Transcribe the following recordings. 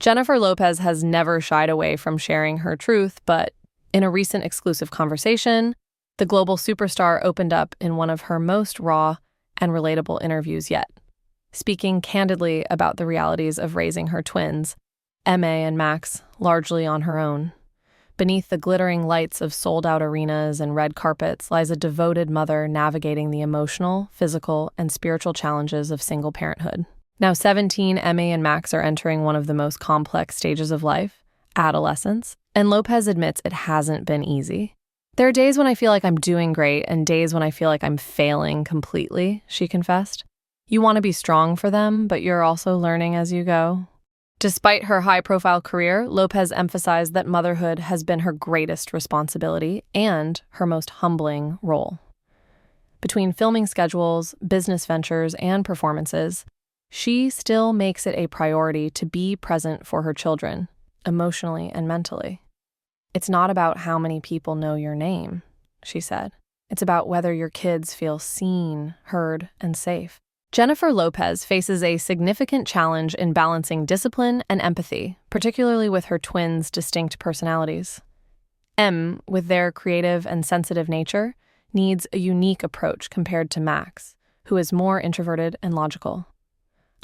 Jennifer Lopez has never shied away from sharing her truth, but in a recent exclusive conversation, the global superstar opened up in one of her most raw and relatable interviews yet, speaking candidly about the realities of raising her twins, Emme and Max, largely on her own. Beneath the glittering lights of sold-out arenas and red carpets lies a devoted mother navigating the emotional, physical, and spiritual challenges of single parenthood. Now 17, Emme and Max are entering one of the most complex stages of life, adolescence, and Lopez admits it hasn't been easy. There are days when I feel like I'm doing great and days when I feel like I'm failing completely, she confessed. You want to be strong for them, but you're also learning as you go. Despite her high-profile career, Lopez emphasized that motherhood has been her greatest responsibility and her most humbling role. Between filming schedules, business ventures, and performances, she still makes it a priority to be present for her children, emotionally and mentally. It's not about how many people know your name, she said. It's about whether your kids feel seen, heard, and safe. Jennifer Lopez faces a significant challenge in balancing discipline and empathy, particularly with her twins' distinct personalities. Em, with their creative and sensitive nature, needs a unique approach compared to Max, who is more introverted and logical.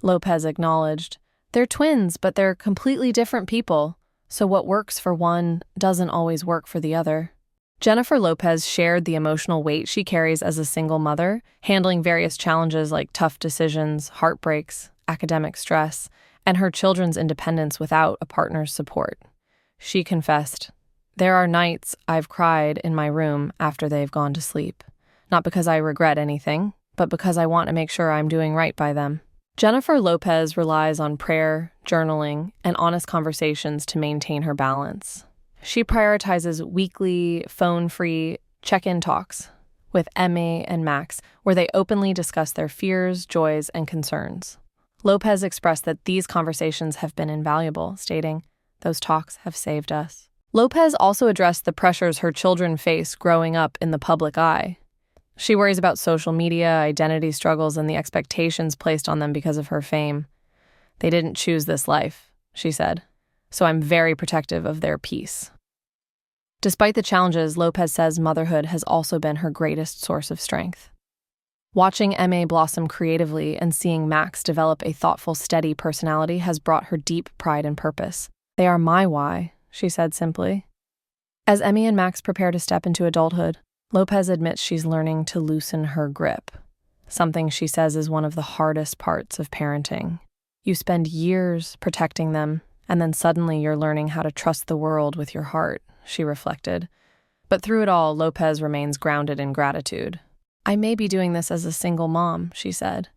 Lopez acknowledged, "They're twins, but they're completely different people, so what works for one doesn't always work for the other." Jennifer Lopez shared the emotional weight she carries as a single mother, handling various challenges like tough decisions, heartbreaks, academic stress, and her children's independence without a partner's support. She confessed, "There are nights I've cried in my room after they've gone to sleep, not because I regret anything, but because I want to make sure I'm doing right by them." Jennifer Lopez relies on prayer, journaling, and honest conversations to maintain her balance. She prioritizes weekly, phone-free check-in talks with Emme and Max, where they openly discuss their fears, joys, and concerns. Lopez expressed that these conversations have been invaluable, stating, "Those talks have saved us." Lopez also addressed the pressures her children face growing up in the public eye. She worries about social media, identity struggles, and the expectations placed on them because of her fame. "They didn't choose this life," she said, "so I'm very protective of their peace." Despite the challenges, Lopez says motherhood has also been her greatest source of strength. Watching Emme blossom creatively and seeing Max develop a thoughtful, steady personality has brought her deep pride and purpose. "They are my why," she said simply. As Emme and Max prepare to step into adulthood, Lopez admits she's learning to loosen her grip, something she says is one of the hardest parts of parenting. You spend years protecting them, and then suddenly you're learning how to trust the world with your heart, she reflected. But through it all, Lopez remains grounded in gratitude. "I may be doing this as a single mom," she said,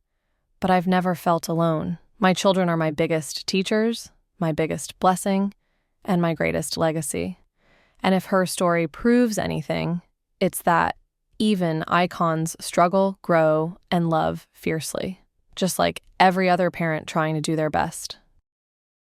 "but I've never felt alone. My children are my biggest teachers, my biggest blessing, and my greatest legacy." And if her story proves anything, it's that even icons struggle, grow, and love fiercely, just like every other parent trying to do their best.